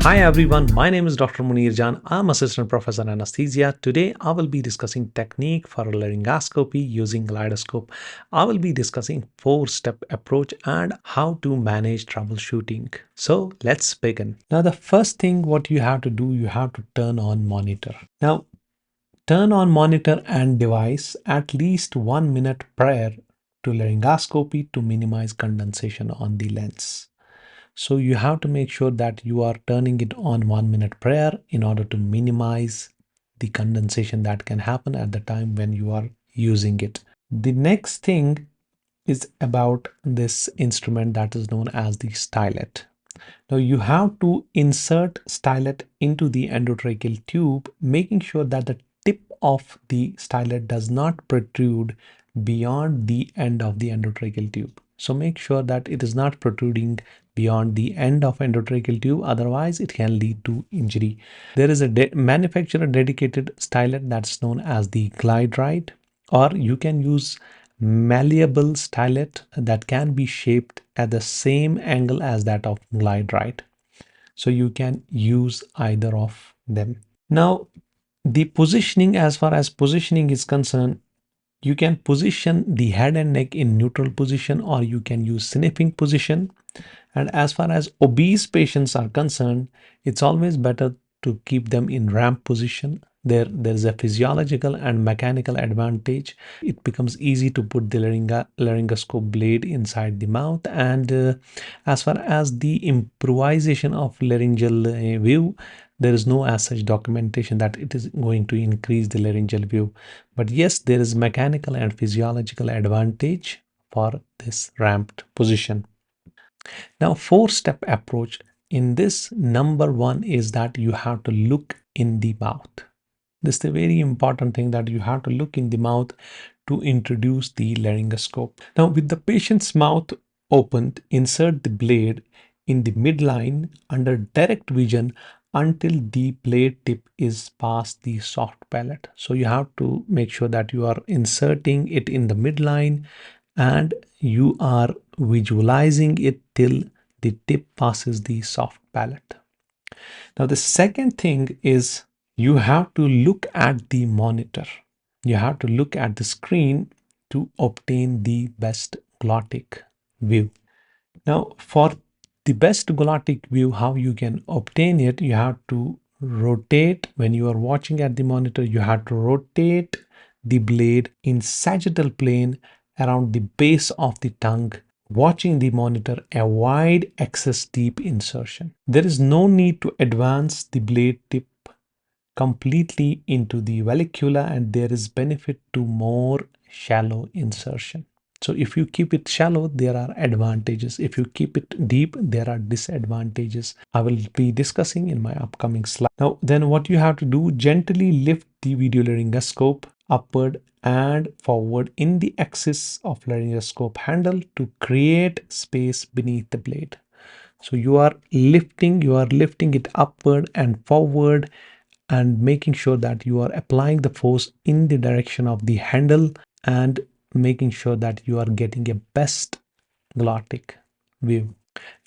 Hi everyone, my name is Dr. Munir Jan. I'm Assistant Professor in Anesthesia. Today I will be discussing technique for laryngoscopy using Glidescope. I will be discussing 4-step approach and how to manage troubleshooting. So let's begin. Now the first thing what you have to do, you have to turn on monitor. Now turn on monitor and device at least 1 minute prior to laryngoscopy to minimize condensation on the lens. So you have to make sure that you are turning it on 1 minute prior in order to minimize the condensation that can happen at the time when you are using it. The next thing is about this instrument that is known as the stylet. Now you have to insert stylet into the endotracheal tube, making sure that the tip of the stylet does not protrude beyond the end of the endotracheal tube. So make sure that it is not protruding beyond the end of endotracheal tube, otherwise it can lead to injury. There is a manufacturer dedicated stylet that's known as the GlideRite, or you can use malleable stylet that can be shaped at the same angle as that of GlideRite. So you can use either of them. Now, the positioning, as far as positioning is concerned, you can position the head and neck in neutral position, or you can use sniffing position. And as far as obese patients are concerned, it's always better to keep them in ramp position. There's a physiological and mechanical advantage. It becomes easy to put the laryngoscope blade inside the mouth. And as far as the improvisation of laryngeal view, there is no as such documentation that it is going to increase the laryngeal view. But yes, there is mechanical and physiological advantage for this ramped position. Now, 4-step approach in this, number one is that you have to look in the mouth. This is a very important thing, that you have to look in the mouth to introduce the laryngoscope. Now, with the patient's mouth opened, insert the blade in the midline under direct vision until the blade tip is past the soft palate. So you have to make sure that you are inserting it in the midline and you are visualizing it till the tip passes the soft palate. Now, the second thing is you have to look at the monitor. You have to look at the screen to obtain the best glottic view. Now, for the best glottic view, how you can obtain it, you have to rotate. When you are watching at the monitor, you have to rotate the blade in sagittal plane around the base of the tongue. Watching the monitor, avoid excess deep insertion. There is no need to advance the blade tip completely into the vallecula, and there is benefit to more shallow insertion. So if you keep it shallow, there are advantages. If you keep it deep, there are disadvantages. I will be discussing in my upcoming slide. Now, then what you have to do, gently lift the videolaryngoscope upward and forward in the axis of laryngoscope handle to create space beneath the blade. So you are lifting it upward and forward and making sure that you are applying the force in the direction of the handle and making sure that you are getting a best glottic view.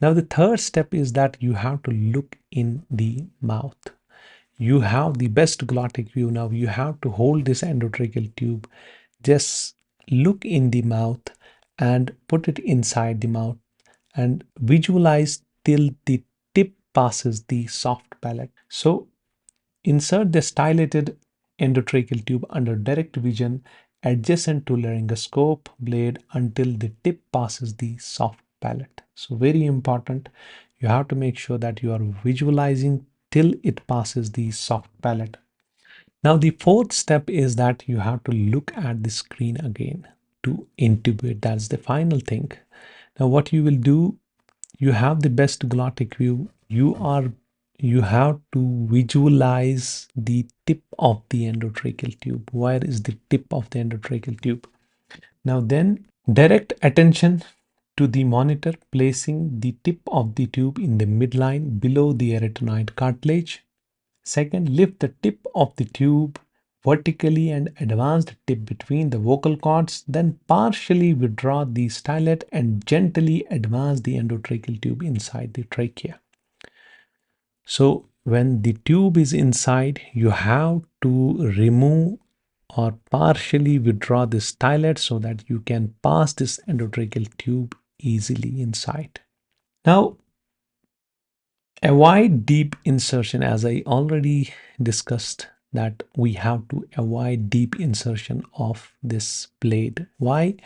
Now the third step is that you have to look in the mouth. You have the best glottic view. Now you have to hold this endotracheal tube, just look in the mouth and put it inside the mouth and visualize till the tip passes the soft palate. So insert the stylated endotracheal tube under direct vision adjacent to laryngoscope blade until the tip passes the soft palate. So very important, you have to make sure that you are visualizing till it passes the soft palate. Now the fourth step is that you have to look at the screen again to intubate. That's the final thing. Now what you will do, you have the best glottic view. You have to visualize the tip of the endotracheal tube. Where is the tip of the endotracheal tube? Now then direct attention to the monitor, placing the tip of the tube in the midline below the arytenoid cartilage. Second, lift the tip of the tube vertically and advance the tip between the vocal cords. Then partially withdraw the stylet and gently advance the endotracheal tube inside the trachea. So when the tube is inside, you have to remove or partially withdraw the stylet so that you can pass this endotracheal tube easily inside. Now, avoid deep insertion. As I already discussed, that we have to avoid deep insertion of this blade. Why?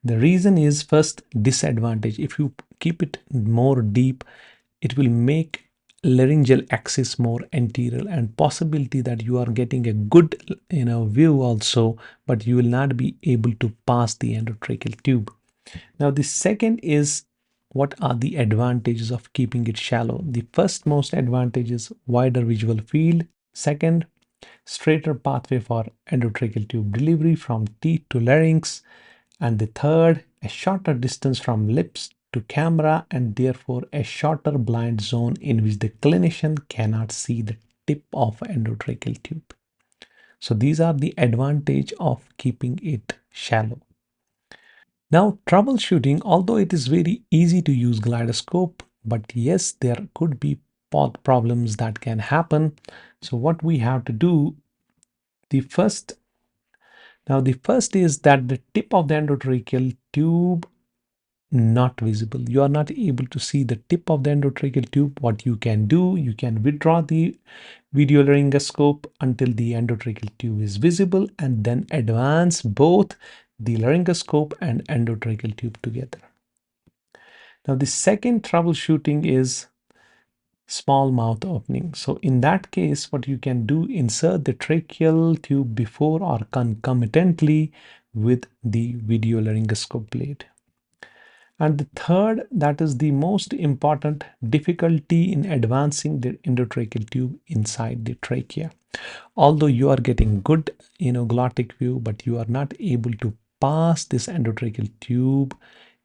The reason is, first, disadvantage. If you keep it more deep, it will make laryngeal axis more anterior, and possibility that you are getting a good view also, but you will not be able to pass the endotracheal tube. Now the second is, what are the advantages of keeping it shallow? The first most advantage is wider visual field. Second, straighter pathway for endotracheal tube delivery from teeth to larynx. And the third, a shorter distance from lips to camera, and therefore a shorter blind zone in which the clinician cannot see the tip of endotracheal tube. So these are the advantage of keeping it shallow. Now, troubleshooting, although it is very easy to use GlideScope, but yes, there could be problems that can happen. So what we have to do, the first is that the tip of the endotracheal tube not visible. You are not able to see the tip of the endotracheal tube. What you can do, you can withdraw the videolaryngoscope until the endotracheal tube is visible, and then advance both the laryngoscope and endotracheal tube together. Now the second troubleshooting is small mouth opening. So in that case, what you can do, insert the tracheal tube before or concomitantly with the videolaryngoscope blade. And the third, that is the most important, difficulty in advancing the endotracheal tube inside the trachea. Although you are getting good glottic view, but you are not able to pass this endotracheal tube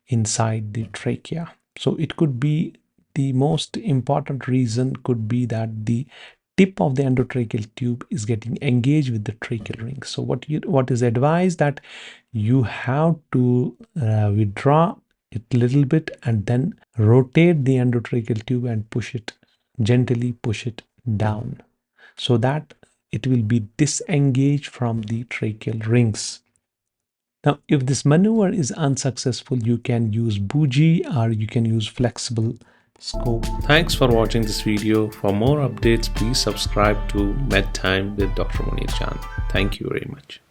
inside the trachea. So it could be, the most important reason could be that the tip of the endotracheal tube is getting engaged with the tracheal ring. So what is advised, that you have to withdraw it a little bit and then rotate the endotracheal tube and gently push it down, so that it will be disengaged from the tracheal rings. Now, if this maneuver is unsuccessful, you can use bougie or you can use flexible scope. Thanks for watching this video. For more updates, please subscribe to MedTime with Dr. Munir Jan. Thank you very much.